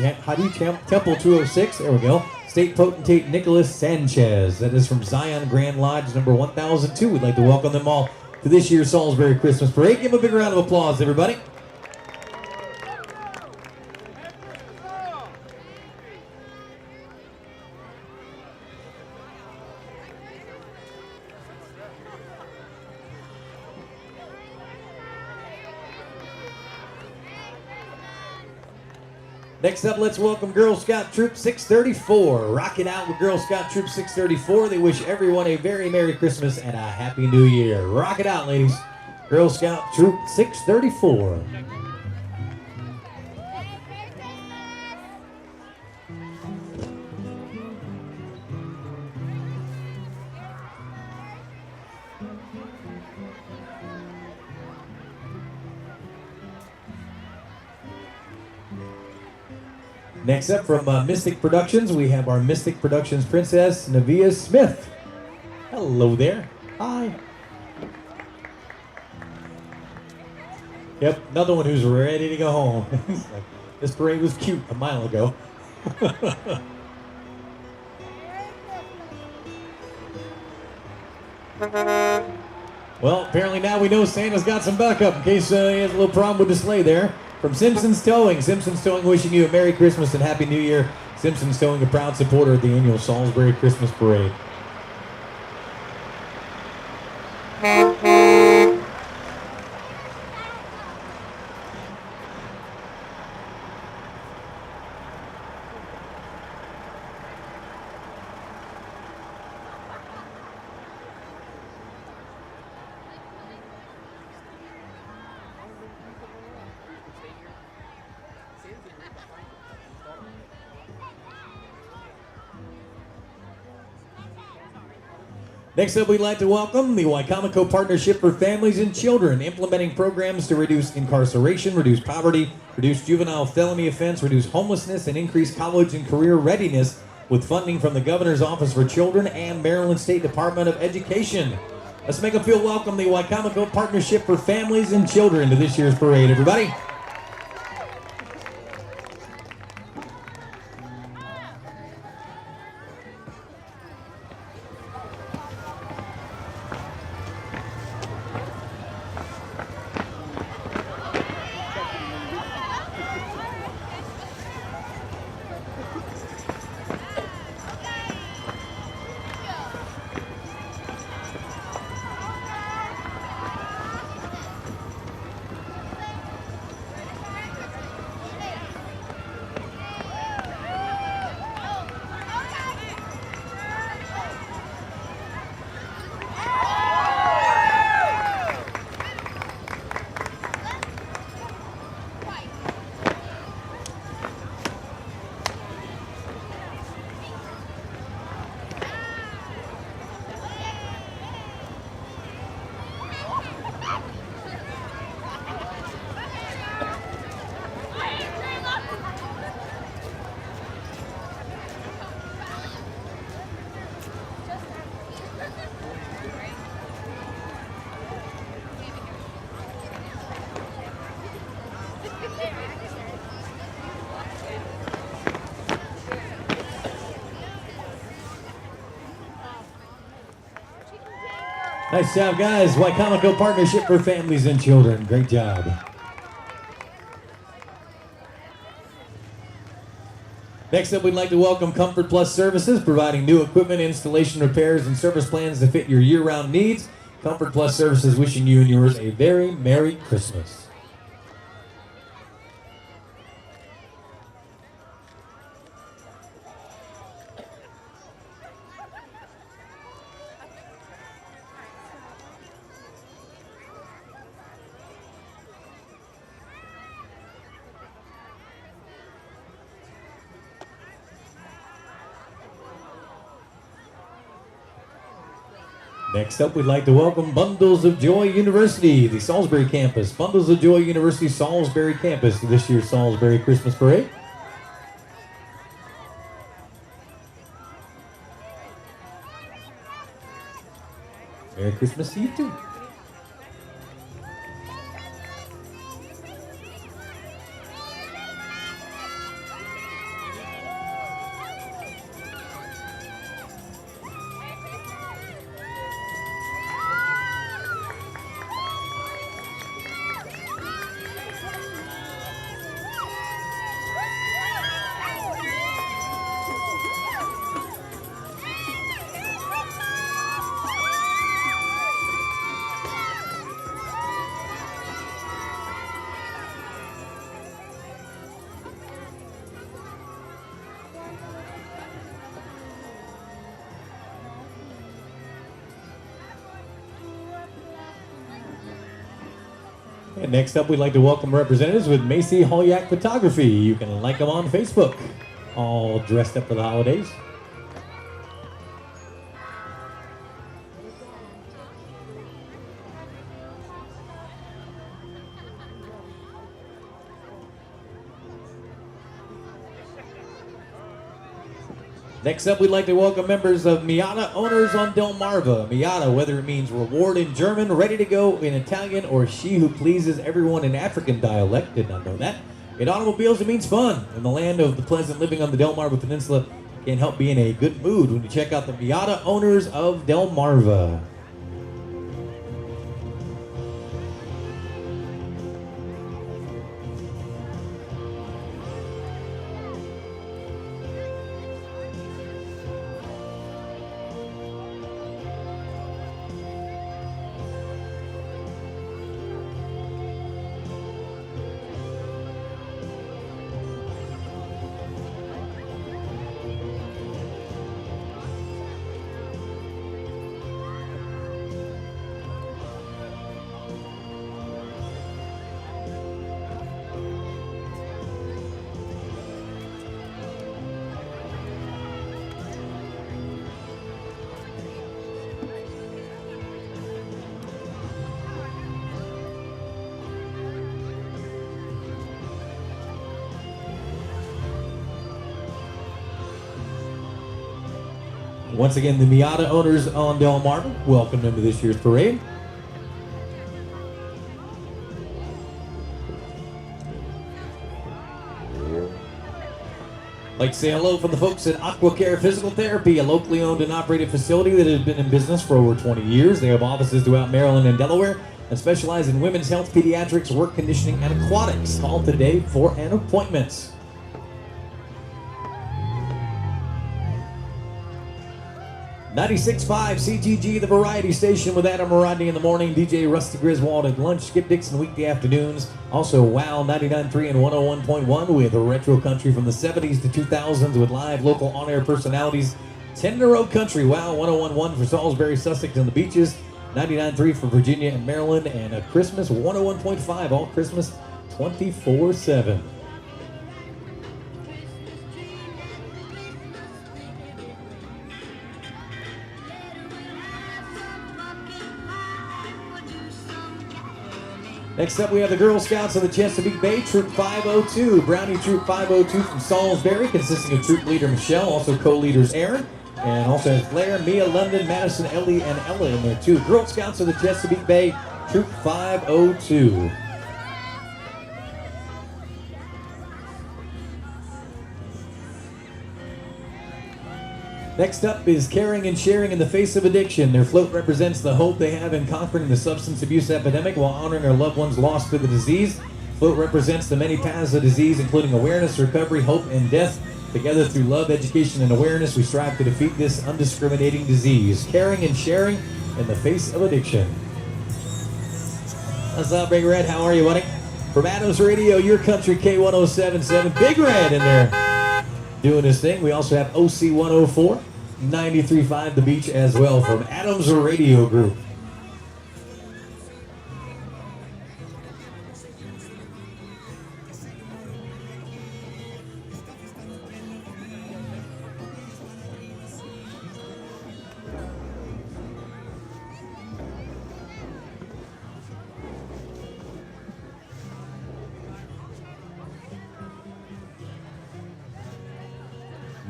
Temple 206. There we go. State Potentate Nicholas Sanchez. That is from Zion Grand Lodge, number 1002. We'd like to welcome them all to this year's Salisbury Christmas Parade. Give them a big round of applause, everybody. Next up, let's welcome Girl Scout Troop 634. Rock it out with Girl Scout Troop 634. They wish everyone a very Merry Christmas and a Happy New Year. Rock it out, ladies. Girl Scout Troop 634. Next up from Mystic Productions, we have our Mystic Productions Princess, Navia Smith. Hello there. Hi. Yep, another one who's ready to go home. This parade was cute a mile ago. Well, apparently now we know Santa's got some backup in case he has a little problem with the sleigh there. From Simpsons Towing wishing you a Merry Christmas and Happy New Year. Simpsons Towing, a proud supporter of the annual Salisbury Christmas Parade. Next up, we'd like to welcome the Wicomico Partnership for Families and Children, implementing programs to reduce incarceration, reduce poverty, reduce juvenile felony offense, reduce homelessness, and increase college and career readiness with funding from the Governor's Office for Children and Maryland State Department of Education. Let's make them feel welcome, the Wicomico Partnership for Families and Children, to this year's parade, everybody. Nice job, guys. Wicomico Partnership for Families and Children. Great job. Next up, we'd like to welcome Comfort Plus Services, providing new equipment, installation, repairs, and service plans to fit your year-round needs. Comfort Plus Services wishing you and yours a very Merry Christmas. Next up, we'd like to welcome Bundles of Joy University, the Salisbury campus. Bundles of Joy University Salisbury campus to this year's Salisbury Christmas Parade. Merry Christmas to you too. And next up, we'd like to welcome representatives with Macy Holyak Photography. You can like them on Facebook, all dressed up for the holidays. Next up, we'd like to welcome members of Miata Owners on Delmarva. Miata, whether it means reward in German, ready to go in Italian, or she who pleases everyone in African dialect, did not know that. In automobiles, it means fun. In the land of the pleasant living on the Delmarva Peninsula, you can't help being in a good mood when you check out the Miata Owners of Delmarva. Once again, the Miata Owners on Delmarva welcome them to this year's parade. I'd like to say hello from the folks at AquaCare Physical Therapy, a locally owned and operated facility that has been in business for over 20 years. They have offices throughout Maryland and Delaware and specialize in women's health, pediatrics, work conditioning, and aquatics. Call today for an appointment. 96.5 CGG, the variety station with Adam Rodney in the morning, DJ Rusty Griswold at lunch, Skip Dixon weekday afternoons. Also, WOW 99.3 and 101.1 with retro country from the 70s to 2000s with live local on-air personalities. 10 in a row country, WOW 101.1 for Salisbury, Sussex, and the beaches. 99.3 for Virginia and Maryland. And a Christmas 101.5, all Christmas 24/7. Next up, we have the Girl Scouts of the Chesapeake Bay, Troop 502. Brownie Troop 502 from Salisbury, consisting of Troop Leader Michelle, also co-leaders Aaron, and also has Blair, Mia, London, Madison, Ellie, and Ella in there too. Girl Scouts of the Chesapeake Bay, Troop 502. Next up is Caring and Sharing in the Face of Addiction. Their float represents the hope they have in conquering the substance abuse epidemic while honoring their loved ones lost to the disease. Float represents the many paths of disease, including awareness, recovery, hope, and death. Together through love, education, and awareness, we strive to defeat this undiscriminating disease. Caring and Sharing in the Face of Addiction. What's up, Big Red? How are you, buddy? From Adams Radio, your country K1077. Big Red in there doing his thing. We also have OC 104, 93.5 The Beach as well from Adams Radio Group.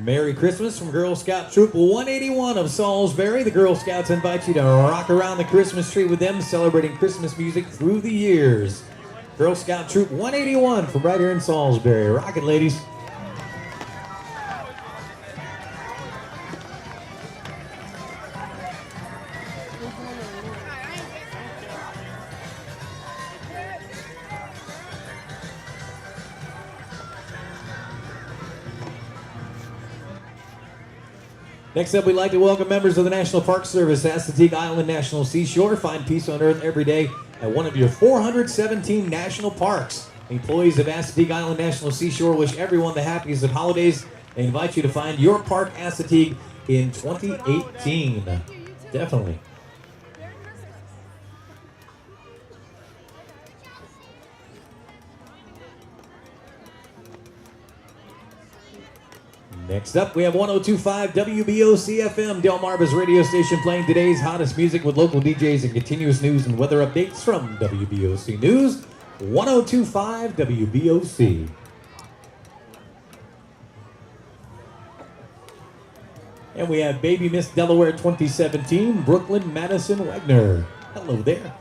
Merry Christmas from Girl Scout Troop 181 of Salisbury. The Girl Scouts invite you to rock around the Christmas tree with them, celebrating Christmas music through the years. Girl Scout Troop 181 from right here in Salisbury. Rock it, ladies. Next up, we'd like to welcome members of the National Park Service, Assateague Island National Seashore. Find peace on earth every day at one of your 417 national parks. Employees of Assateague Island National Seashore wish everyone the happiest of holidays. They invite you to find your park, Assateague, in 2018. Definitely. Next up, we have 102.5 WBOC FM, Delmarva's radio station, playing today's hottest music with local DJs and continuous news and weather updates from WBOC News, 102.5 WBOC. And we have Baby Miss Delaware 2017, Brooklyn Madison Wagner. Hello there.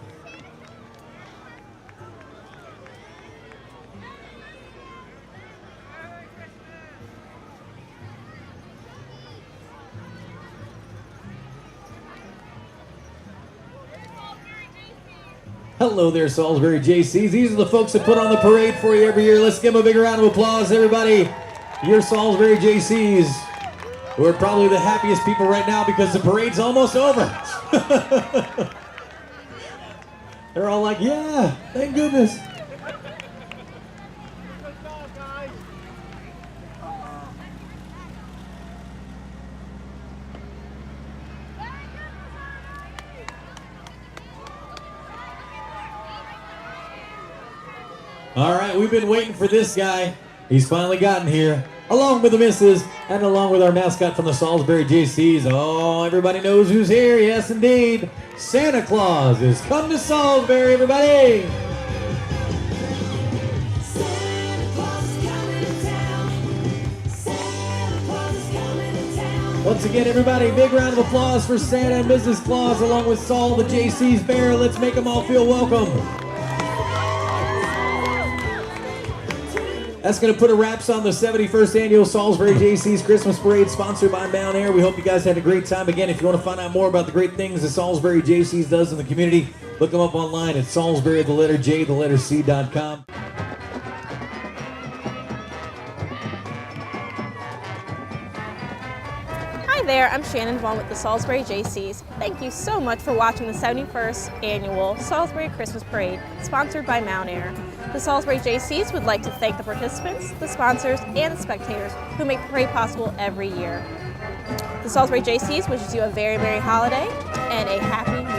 Hello there, Salisbury Jaycees. These are the folks that put on the parade for you every year. Let's give them a big round of applause, everybody. Your Salisbury Jaycees, who are probably the happiest people right now because the parade's almost over. They're all like, yeah, thank goodness. All right, we've been waiting for this guy. He's finally gotten here, along with the missus, and along with our mascot from the Salisbury Jaycees. Oh, everybody knows who's here. Yes, indeed. Santa Claus has come to Salisbury, everybody. Santa Claus is coming to town. Santa Claus is coming to town. Once again, everybody, big round of applause for Santa and Mrs. Claus, along with Saul, the Jaycees bear. Let's make them all feel welcome. That's going to put a wraps on the 71st Annual Salisbury Jaycees Christmas Parade, sponsored by Mount Air. We hope you guys had a great time. Again, if you want to find out more about the great things that Salisbury Jaycees does in the community, look them up online at salisbury.com. Hi there, I'm Shannon Vaughn with the Salisbury Jaycees. Thank you so much for watching the 71st Annual Salisbury Christmas Parade, sponsored by Mount Air. The Salisbury Jaycees would like to thank the participants, the sponsors, and the spectators who make the parade possible every year. The Salisbury Jaycees wishes you a very Merry holiday and a happy